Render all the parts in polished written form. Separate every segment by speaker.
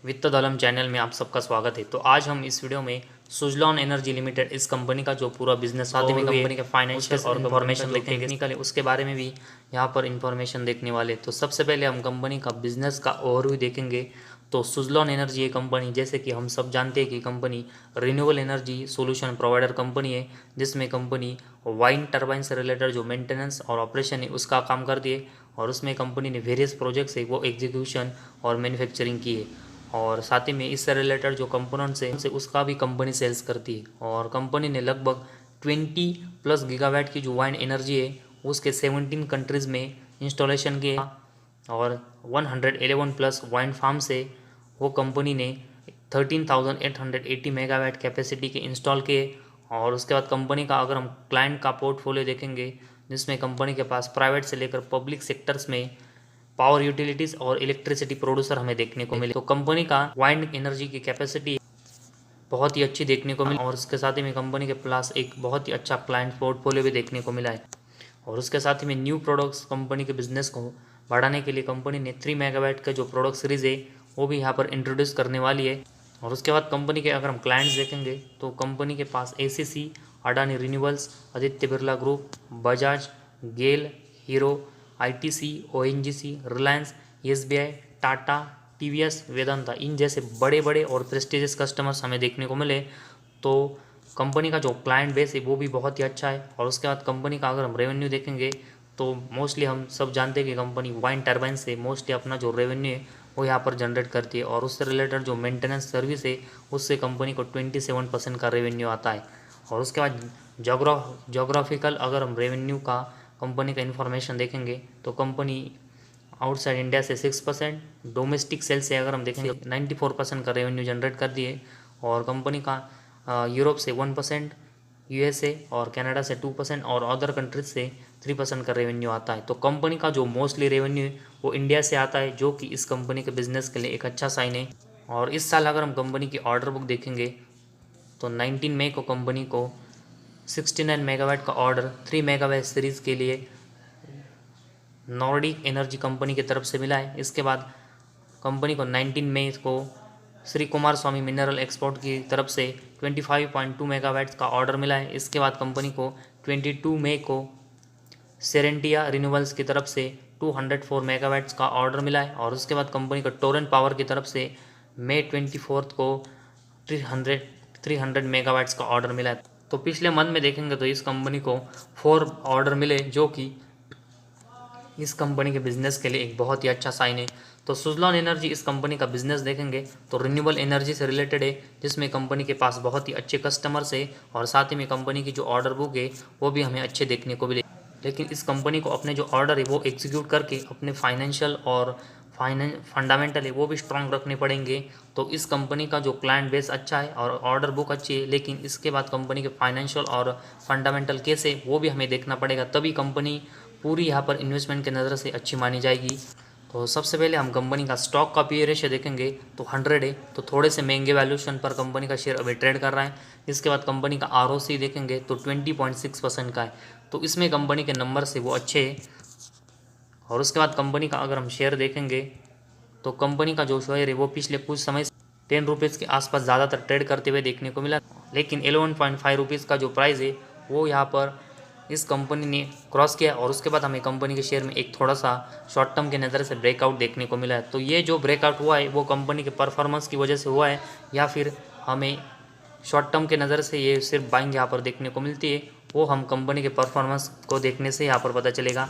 Speaker 1: वित्त दलम चैनल में आप सबका स्वागत है। तो आज हम इस वीडियो में सुजलॉन एनर्जी लिमिटेड इस कंपनी का जो पूरा बिजनेस साथ में कंपनी के फाइनेंशियल और इन्फॉर्मेशन देखेंगे, टेक्निकल है उसके बारे में भी यहाँ पर इन्फॉर्मेशन देखने वाले। तो सबसे पहले हम कंपनी का बिजनेस का ओवरव्यू देखेंगे। तो सुजलॉन एनर्जी ये कंपनी, जैसे कि हम सब जानते हैं कि company renewable energy solution provider company है, जिसमें कंपनी वाइंड टर्बाइन से रिलेटेड जो मेंटेनेंस और ऑपरेशन है उसका काम करती है। और उसमें कंपनी ने वेरियस प्रोजेक्ट्स है वो एग्जीक्यूशन और मैन्युफैक्चरिंग की है। और साथ ही में इससे रिलेटेड जो कंपोनेंट्स है उनसे उसका भी कंपनी सेल्स करती है। और कंपनी ने लगभग 20+ गीगावाट की जो वाइंड एनर्जी है उसके 17 कंट्रीज़ में इंस्टॉलेशन किए। और 111+ वाइंड फार्म से वो कंपनी ने 13,880 मेगावाट कैपेसिटी के इंस्टॉल किए। और उसके बाद कंपनी का अगर हम क्लाइंट का पोर्टफोलियो देखेंगे, जिसमें कंपनी के पास प्राइवेट से लेकर पब्लिक सेक्टर्स में पावर यूटिलिटीज़ और इलेक्ट्रिसिटी प्रोड्यूसर हमें देखने को मिले। तो कंपनी का वाइंड एनर्जी की कैपेसिटी बहुत ही अच्छी देखने को मिली। और उसके साथ ही में कंपनी के पास एक बहुत ही अच्छा क्लाइंट पोर्टफोलियो भी देखने को मिला है। और उसके साथ ही में न्यू प्रोडक्ट्स कंपनी के बिजनेस को बढ़ाने के लिए कंपनी ने 3 मेगावाट का जो प्रोडक्ट सीरीज़ है वो भी यहाँ पर इंट्रोड्यूस करने वाली है। और उसके बाद कंपनी के अगर हम क्लाइंट्स देखेंगे तो कंपनी के पास ACC, Adani renewables, Aditya Birla group, Bajaj, GAIL, Hero, ITC, ONGC, Reliance, SBI, Tata, TVS, Vedanta, इन जैसे बड़े बड़े और प्रेस्टिजियस कस्टमर्स हमें देखने को मिले। तो कंपनी का जो क्लाइंट बेस है वो भी बहुत ही अच्छा है। और उसके बाद कंपनी का अगर हम रेवेन्यू देखेंगे तो मोस्टली हम सब जानते हैं कि कंपनी वाइंड टर्बाइन से मोस्टली अपना जो रेवेन्यू है वो यहाँ पर जनरेट करती है। और उससे रिलेटेड जो मेंटेनेंस सर्विस है उससे कंपनी को 27% का रेवेन्यू आता है। और उसके बाद जोग्राफिकल अगर हम रेवेन्यू का कंपनी का इन्फॉर्मेशन देखेंगे तो कंपनी आउटसाइड इंडिया से 6%, डोमेस्टिक सेल से अगर हम देखेंगे 94% का रेवेन्यू जनरेट कर दिए। और कंपनी का यूरोप से 1%, यूएसए और कनाडा से 2% और अदर कंट्रीज से 3% का रेवेन्यू आता है। तो कंपनी का जो मोस्टली रेवेन्यू है वो इंडिया से आता है, जो कि इस कंपनी के बिजनेस के लिए एक अच्छा साइन है। और इस साल अगर हम कंपनी की ऑर्डर बुक देखेंगे तो 19 मई को कंपनी को 69 मेगावाट का ऑर्डर 3 मेगावाट सीरीज़ के लिए नॉर्डिक एनर्जी कंपनी की तरफ से मिला है। इसके बाद कंपनी को 19 मई को श्री कुमार स्वामी मिनरल एक्सपोर्ट की तरफ से 25.2 मेगावाट का ऑर्डर मिला है। इसके बाद कंपनी को 22 मई को सेरेंटिया रिन्यूएबल्स की तरफ से 204 मेगावाट्स का ऑर्डर मिला है। और उसके बाद कंपनी को टोरेंट पावर की तरफ से मई 24 को 300 मेगावाट्स का ऑर्डर मिला है। तो पिछले मंथ में देखेंगे तो इस कंपनी को 4 ऑर्डर मिले, जो कि इस कंपनी के बिजनेस के लिए एक बहुत ही अच्छा साइन है। तो सुजलॉन एनर्जी इस कंपनी का बिजनेस देखेंगे तो रिन्यूएबल एनर्जी से रिलेटेड है, जिसमें कंपनी के पास बहुत ही अच्छे कस्टमर्स है। और साथ ही में कंपनी की जो ऑर्डर बुक है वो भी हमें अच्छे देखने को मिले। लेकिन इस कंपनी को अपने जो ऑर्डर है वो एग्जीक्यूट करके अपने फाइनेंशियल और फंडामेंटल है वो भी स्ट्रांग रखने पड़ेंगे। तो इस कंपनी का जो क्लाइंट बेस अच्छा है और ऑर्डर बुक अच्छी है, लेकिन इसके बाद कंपनी के फाइनेंशियल और फंडामेंटल कैसे वो भी हमें देखना पड़ेगा, तभी कंपनी पूरी यहाँ पर इन्वेस्टमेंट के नज़र से अच्छी मानी जाएगी। तो सबसे पहले हम कंपनी का स्टॉक का पी रेशियो देखेंगे तो 100 है, तो थोड़े से महंगे वैल्यूएशन पर कंपनी का शेयर अभी ट्रेड कर रहा है। इसके बाद कंपनी का आरओसी देखेंगे तो 20.6% का है, तो इसमें कंपनी के नंबर से वो अच्छे हैं। और उसके बाद कंपनी का अगर हम शेयर देखेंगे तो कंपनी का जो शेयर है वो पिछले कुछ समय से 10 रुपीज़ के आसपास ज़्यादातर ट्रेड करते हुए देखने को मिला। लेकिन 11.5 रुपीज़ का जो प्राइस है वो यहाँ पर इस कंपनी ने क्रॉस किया। और उसके बाद हमें कंपनी के शेयर में एक थोड़ा सा शॉर्ट टर्म के नज़र से ब्रेकआउट देखने को मिला है। तो ये जो ब्रेकआउट हुआ है वो कंपनी के परफॉर्मेंस की वजह से हुआ है, या फिर हमें शॉर्ट टर्म के नज़र से ये सिर्फ बाइंग यहाँ पर देखने को मिलती है, वो हम कंपनी के परफॉर्मेंस को देखने से यहाँ पर पता चलेगा।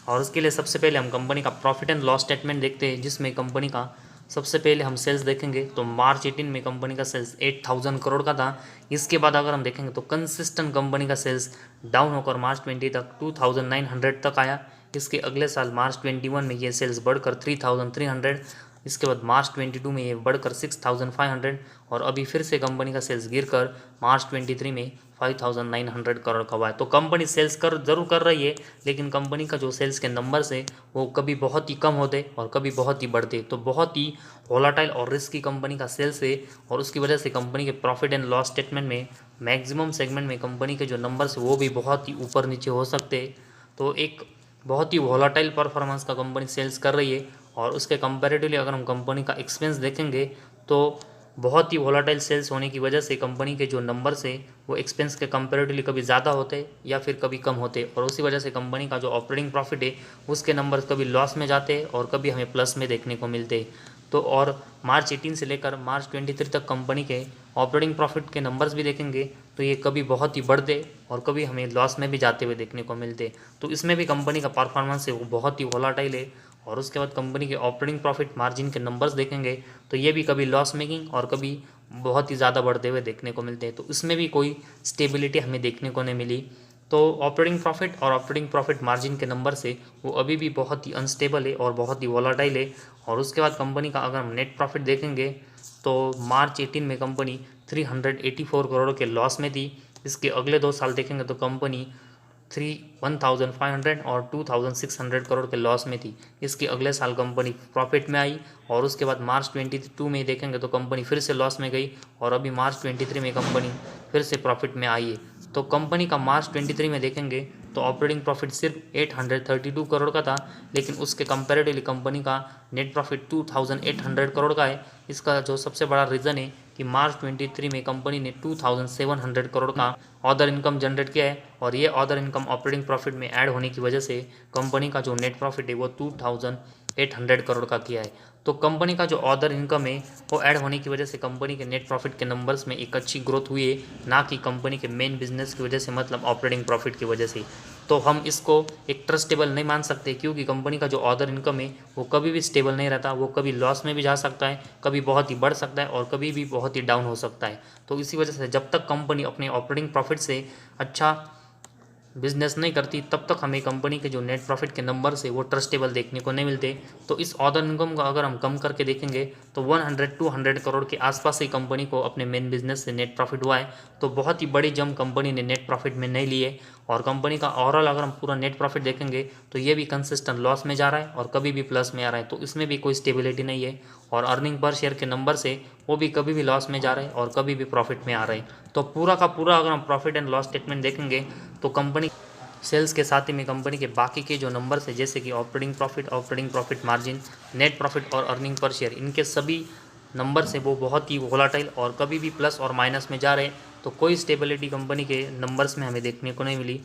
Speaker 1: और उसके लिए सबसे पहले हम कंपनी का प्रॉफिट एंड लॉस स्टेटमेंट देखते हैं, जिसमें कंपनी का सबसे पहले हम सेल्स देखेंगे तो मार्च 18 में कंपनी का सेल्स 8,000 करोड़ का था। इसके बाद अगर हम देखेंगे तो कंसिस्टेंट कंपनी का सेल्स डाउन होकर मार्च 20 तक 2,900 तक आया। इसके अगले साल मार्च 21 में ये सेल्स बढ़कर 3,300, इसके बाद मार्च 22 में ये बढ़कर 6,500 और अभी फिर से कंपनी का सेल्स गिरकर मार्च 23 में 5,900 करोड़ का हुआ है। तो कंपनी सेल्स कर जरूर कर रही है, लेकिन कंपनी का जो सेल्स के नंबर्स है वो कभी बहुत ही कम होते और कभी बहुत ही बढ़ते। तो बहुत ही वोलाटाइल और रिस्की कंपनी का सेल्स है, और उसकी वजह से कंपनी के प्रॉफिट एंड लॉस स्टेटमेंट में मैक्सिमम सेगमेंट में कंपनी के जो नंबर्स है वो भी बहुत ही ऊपर नीचे हो सकते हैं। तो एक बहुत ही वोलाटाइल परफॉर्मेंस का कंपनी सेल्स कर रही है। और उसके कंपैरेटिवली अगर हम कंपनी का एक्सपेंस देखेंगे तो बहुत ही वोलाटाइल सेल्स होने की वजह से कंपनी के जो नंबर्स है वो एक्सपेंस के कंपैरेटिवली कभी ज़्यादा होते या फिर कभी कम होते, और उसी वजह से कंपनी का जो ऑपरेटिंग प्रॉफिट है उसके नंबर कभी लॉस में जाते और कभी हमें प्लस में देखने को मिलते। तो और मार्च 18 से लेकर मार्च 23 तक कंपनी के ऑपरेटिंग प्रॉफिट के नंबर्स भी देखेंगे तो ये कभी बहुत ही बढ़ते और कभी हमें लॉस में भी जाते हुए देखने को मिलते। तो इसमें भी कंपनी का परफॉर्मेंस है वो बहुत ही वोलाटाइल है। और उसके बाद कंपनी के ऑपरेटिंग प्रॉफिट मार्जिन के नंबर्स देखेंगे तो ये भी कभी लॉस मेकिंग और कभी बहुत ही ज़्यादा बढ़ते हुए देखने को मिलते हैं। तो इसमें भी कोई स्टेबिलिटी हमें देखने को नहीं मिली। तो ऑपरेटिंग प्रॉफिट और ऑपरेटिंग प्रॉफिट मार्जिन के नंबर से वो अभी भी बहुत ही अनस्टेबल है और बहुत ही वोलाटाइल है। और उसके बाद कंपनी का अगर हम नेट प्रॉफिट देखेंगे तो मार्च 18 में कंपनी 384 करोड़ के लॉस में थी। इसके अगले 2 साल देखेंगे तो कंपनी 1500 और 2600 करोड़ के लॉस में थी। इसके अगले साल कंपनी प्रॉफिट में आई और उसके बाद मार्च 22 में देखेंगे तो कंपनी फिर से लॉस में गई और अभी मार्च 23 में कंपनी फिर से प्रॉफिट में आई है। तो कंपनी का मार्च 23 में देखेंगे तो ऑपरेटिंग प्रॉफिट सिर्फ 832 करोड़ का था, लेकिन उसके कंपैरेटिवली कंपनी का नेट प्रॉफिट 2800 करोड़ का है। इसका जो सबसे बड़ा रीज़न है कि मार्च 23 में कंपनी ने 2700 करोड़ का अदर इनकम जनरेट किया है और ये अदर इनकम ऑपरेटिंग प्रॉफिट में ऐड होने की वजह से कंपनी का जो नेट प्रॉफिट है वो 2800 करोड़ का किया है। तो कंपनी का जो अदर इनकम है वो ऐड होने की वजह से कंपनी के नेट प्रॉफिट के नंबर्स में एक अच्छी ग्रोथ हुई है, ना कि कंपनी के मेन बिजनेस की वजह से, मतलब ऑपरेटिंग प्रॉफिट की वजह से। तो हम इसको एक ट्रस्टेबल नहीं मान सकते क्योंकि कंपनी का जो अदर इनकम है वो कभी भी स्टेबल नहीं रहता, वो कभी लॉस में भी जा सकता है, कभी बहुत ही बढ़ सकता है और कभी भी बहुत ही डाउन हो सकता है। तो इसी वजह से जब तक कंपनी अपने ऑपरेटिंग प्रॉफिट से अच्छा बिजनेस नहीं करती तब तक हमें कंपनी के जो नेट प्रॉफिट के नंबर्स है वो ट्रस्टेबल देखने को नहीं मिलते। तो इस अदर इनकम को अगर हम कम करके देखेंगे तो 100-200 करोड़ के आसपास ही कंपनी को अपने मेन बिजनेस से नेट प्रॉफिट हुआ है। तो बहुत ही बड़ी जंप कंपनी ने नेट प्रॉफिट में नहीं ली है और कंपनी का ओवरऑल अगर हम पूरा नेट प्रॉफिट देखेंगे तो ये भी कंसिस्टेंट लॉस में जा रहा है और कभी भी प्लस में आ रहा है। तो इसमें भी कोई स्टेबिलिटी नहीं है और अर्निंग पर शेयर के नंबर से वो भी कभी भी लॉस में जा रहे हैं और कभी भी प्रॉफिट में आ रहे हैं। तो पूरा का पूरा अगर हम प्रॉफिट एंड लॉस स्टेटमेंट देखेंगे तो कंपनी सेल्स के साथ ही में कंपनी के बाकी के जो नंबर्स है जैसे कि operating profit margin, net profit और अर्निंग पर शेयर, इनके सभी नंबर्स है वो बहुत ही वोलाटाइल और कभी भी प्लस और माइनस में जा रहे हैं। तो कोई स्टेबिलिटी कंपनी के नंबर्स में हमें देखने को नहीं मिली।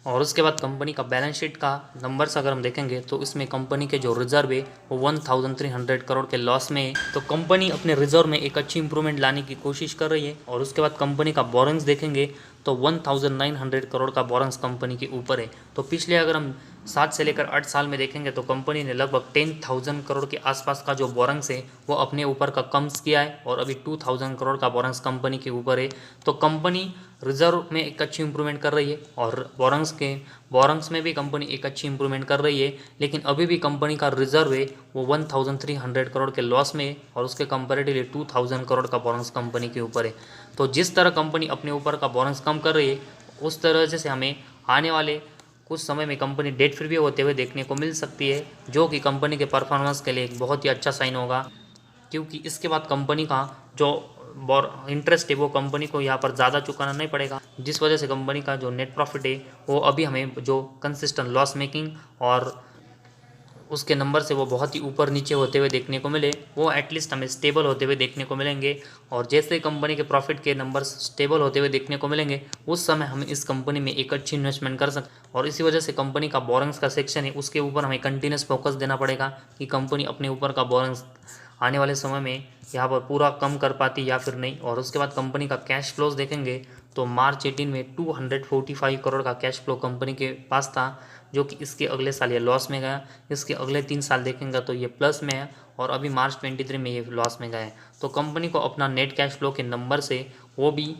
Speaker 1: और उसके बाद कंपनी का बैलेंस शीट का नंबर्स अगर हम देखेंगे तो इसमें कंपनी के जो रिजर्व है वो 1300 करोड़ के लॉस में है। तो कंपनी अपने रिजर्व में एक अच्छी इंप्रूवमेंट लाने की कोशिश कर रही है। और उसके बाद कंपनी का बोरेंग्स देखेंगे तो 1900 करोड़ का बोरेंग्स कंपनी के ऊपर है। तो पिछले अगर हम 7 से लेकर 8 साल में देखेंगे तो कंपनी ने लगभग 10,000 करोड़ के आसपास का जो बोरेंग्स है वो अपने ऊपर का कम किया है और अभी 2000 करोड़ का बोरेंग्स कंपनी के ऊपर है। तो कंपनी रिजर्व में एक अच्छी इंप्रूवमेंट कर रही है और बोरेंग्स में भी कंपनी एक अच्छी इंप्रूवमेंट कर रही है, लेकिन अभी भी कंपनी का रिजर्व है वो 1300 करोड़ के लॉस में है और उसके कंपेरेटिवली 2000 करोड़ का बोरेंग्स कंपनी के ऊपर है। तो जिस तरह कंपनी अपने ऊपर का बोरेंग्स कम कर रही है उस तरह से हमें आने वाले कुछ समय में कंपनी डेट फ्री भी होते हुए देखने को मिल सकती है, जो कि कंपनी के परफॉर्मेंस के लिए एक बहुत ही अच्छा साइन होगा। क्योंकि इसके बाद कंपनी का जो इंटरेस्ट है वो कंपनी को यहाँ पर ज़्यादा चुकाना नहीं पड़ेगा, जिस वजह से कंपनी का जो नेट प्रॉफिट है वो अभी हमें जो कंसिस्टेंट लॉस मेकिंग और उसके नंबर से वो बहुत ही ऊपर नीचे होते हुए देखने को मिले, वो एटलीस्ट हमें स्टेबल होते हुए देखने को मिलेंगे। और जैसे कंपनी के प्रॉफिट के नंबर्स स्टेबल होते हुए देखने को मिलेंगे उस समय हम इस कंपनी में एक अच्छी इन्वेस्टमेंट कर सकते। और इसी वजह से कंपनी का बोरेंग्स का सेक्शन है उसके ऊपर हमें कंटिन्यूस फोकस देना पड़ेगा कि कंपनी अपने ऊपर का बोरेंग्स आने वाले समय में यहाँ पर पूरा कम कर पाती या फिर नहीं। और उसके बाद कंपनी का कैश फ्लोज देखेंगे तो मार्च 18 में 245 करोड़ का कैश फ्लो कंपनी के पास था, जो कि इसके अगले साल ये लॉस में गया। इसके अगले 3 साल देखेंगे तो ये प्लस में है और अभी मार्च 23 में ये लॉस में गया है। तो कंपनी को अपना नेट कैश फ्लो के नंबर से वो भी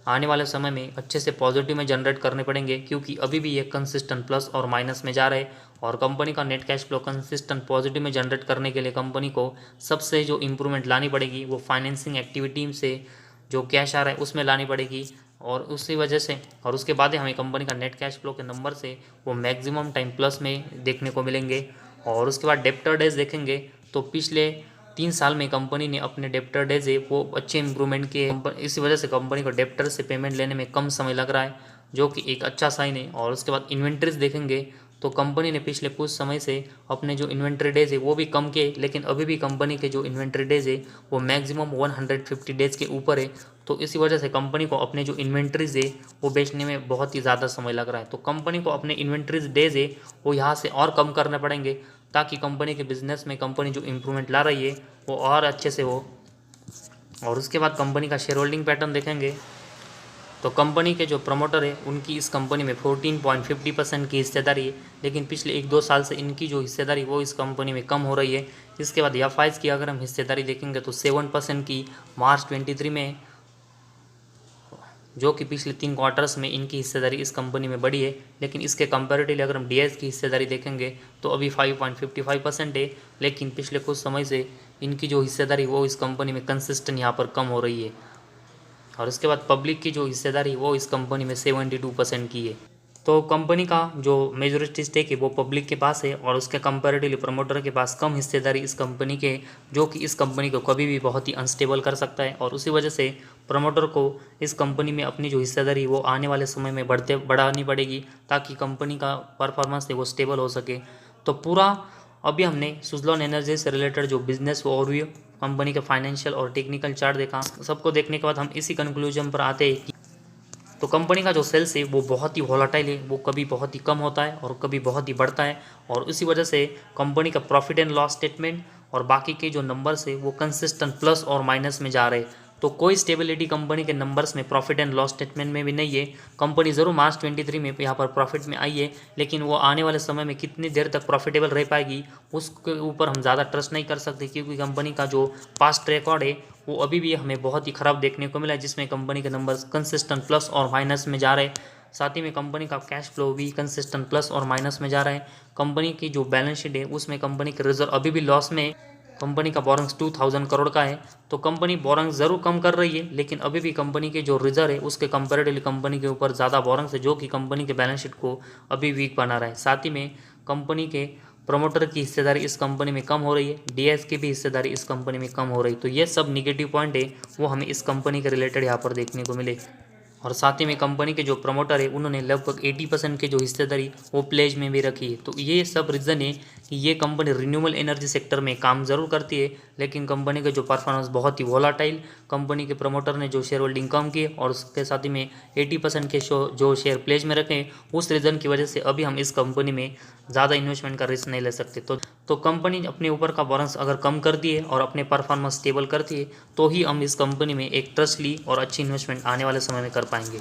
Speaker 1: आने वाले समय में अच्छे से पॉजिटिव में जनरेट करने पड़ेंगे, क्योंकि अभी भी ये कंसिस्टेंट प्लस और माइनस में जा रहे हैं। और कंपनी का net cash flow consistent positive में जनरेट करने के लिए कंपनी को सबसे जो इम्प्रूवमेंट लानी पड़ेगी वो फाइनेंसिंग एक्टिविटी से जो कैश आ रहा है उसमें लानी पड़ेगी। और उसी वजह से और उसके बाद ही हमें कंपनी का नेट कैश फ्लो के नंबर से वो मैक्सिमम टाइम प्लस में देखने को मिलेंगे। और उसके बाद डेप्टर डेज देखेंगे तो पिछले 3 साल में कंपनी ने अपने डेप्टर डेज है वो अच्छे इंप्रूवमेंट किए। इसी वजह से कंपनी को डेप्टर से पेमेंट लेने में कम समय लग रहा है, जो कि एक अच्छा साइन है। और उसके बाद इन्वेंट्रीज देखेंगे तो कंपनी ने पिछले कुछ समय से अपने जो इन्वेंट्री डेज है वो भी कम किए, लेकिन अभी भी कंपनी के जो इन्वेंट्री डेज है वो मैक्सिमम 150 डेज के ऊपर है। तो इसी वजह से कंपनी को अपने जो इन्वेंट्रीज है वो बेचने में बहुत ही ज़्यादा समय लग रहा है। तो कंपनी को अपने इन्वेंट्रीज डेज है वो यहाँ से और कम करने पड़ेंगे, ताकि कंपनी के बिजनेस में कंपनी जो इम्प्रूवमेंट ला रही है वो और अच्छे से हो। और उसके बाद कंपनी का शेयर होल्डिंग पैटर्न देखेंगे तो कंपनी के जो प्रमोटर है उनकी इस कंपनी में 14.50% की हिस्सेदारी है, लेकिन पिछले 1-2 साल से इनकी जो हिस्सेदारी वो इस कंपनी में कम हो रही है। इसके बाद एफआईज की अगर हम हिस्सेदारी देखेंगे तो 7% की मार्च 23 में, जो कि पिछले 3 क्वार्टर्स में इनकी हिस्सेदारी इस कंपनी में बढ़ी है। लेकिन इसके कंपैरेटिवली अगर हम डीएस की हिस्सेदारी देखेंगे तो अभी 5.55% है, लेकिन पिछले कुछ समय से इनकी जो हिस्सेदारी वो इस कंपनी में कंसिस्टेंट यहाँ पर कम हो रही है। और इसके बाद पब्लिक की जो हिस्सेदारी वो इस कंपनी में 72% की है। तो कंपनी का जो मेजॉरिटी स्टेक है वो पब्लिक के पास है और उसके कंपैरेटिवली प्रमोटर के पास कम हिस्सेदारी इस कंपनी के, जो कि इस कंपनी को कभी भी बहुत ही अनस्टेबल कर सकता है। और उसी वजह से प्रमोटर को इस कंपनी में अपनी जो हिस्सेदारी वो आने वाले समय में बढ़ानी पड़ेगी, ताकि कंपनी का परफॉर्मेंस है वो स्टेबल हो सके। तो पूरा अभी हमने सुजलॉन एनर्जी से रिलेटेड जो बिजनेस ओवरव्यू, कंपनी के फाइनेंशियल और टेक्निकल चार्ट देखा। सबको देखने के बाद हम इसी कंक्लूजन पर आते हैं कि तो कंपनी का जो सेल्स है वो बहुत ही वॉलेटाइल है, वो कभी बहुत ही कम होता है और कभी बहुत ही बढ़ता है। और उसी वजह से कंपनी का प्रॉफिट एंड लॉस स्टेटमेंट और बाकी के जो नंबर्स है वो कंसिस्टेंट प्लस और माइनस में जा रहे हैं। तो कोई स्टेबिलिटी कंपनी के नंबर्स में प्रॉफिट एंड लॉस स्टेटमेंट में भी नहीं है। कंपनी ज़रूर मार्च 23 में यहाँ पर प्रॉफिट में आई है, लेकिन वो आने वाले समय में कितनी देर तक प्रॉफिटेबल रह पाएगी उसके ऊपर हम ज़्यादा ट्रस्ट नहीं कर सकते, क्योंकि कंपनी का जो पास्ट रिकॉर्ड है वो अभी भी हमें बहुत ही ख़राब देखने को मिला है, जिसमें कंपनी के नंबर्स कंसिस्टेंट प्लस और माइनस में जा रहे हैं। साथ ही में कंपनी का कैश फ्लो भी कंसिस्टेंट प्लस और माइनस में जा रहा है। कंपनी की जो बैलेंस शीट है उसमें कंपनी के रिजर्व अभी भी लॉस में है। कंपनी का बोरंग्स 2000 करोड़ का है। तो कंपनी बोरंग्स ज़रूर कम कर रही है, लेकिन अभी भी कंपनी के जो रिजर्व है उसके कंपैरेटिवली कंपनी के ऊपर ज़्यादा बोरंग्स है, जो कि कंपनी के बैलेंस शीट को अभी वीक बना रहा है। साथ ही में कंपनी के प्रमोटर की हिस्सेदारी इस कंपनी में कम हो रही है, डीएस की भी हिस्सेदारी इस कंपनी में कम हो रही है। तो ये सब निगेटिव पॉइंट है वो हमें इस कंपनी के रिलेटेड यहाँ पर देखने को मिले। और साथ ही में कंपनी के जो प्रमोटर है उन्होंने लगभग 80% के जो हिस्सेदारी वो प्लेज में भी रखी है। तो ये सब रीज़न है कि ये कंपनी रिन्यूएबल एनर्जी सेक्टर में काम ज़रूर करती है, लेकिन कंपनी का जो परफॉर्मेंस बहुत ही वोलाटाइल, कंपनी के प्रमोटर ने जो शेयर होल्डिंग कम की और उसके साथ ही में 80% के जो शेयर प्लेज में रखे, उस रीज़न की वजह से अभी हम इस कंपनी में ज़्यादा इन्वेस्टमेंट का रिस्क नहीं ले सकते। तो कंपनी अपने ऊपर का बोनस अगर कम करती है और अपने परफॉर्मेंस स्टेबल करती है तो ही हम इस कंपनी में एक ट्रस्ट ली और अच्छी इन्वेस्टमेंट आने वाले समय में कर पाएंगे।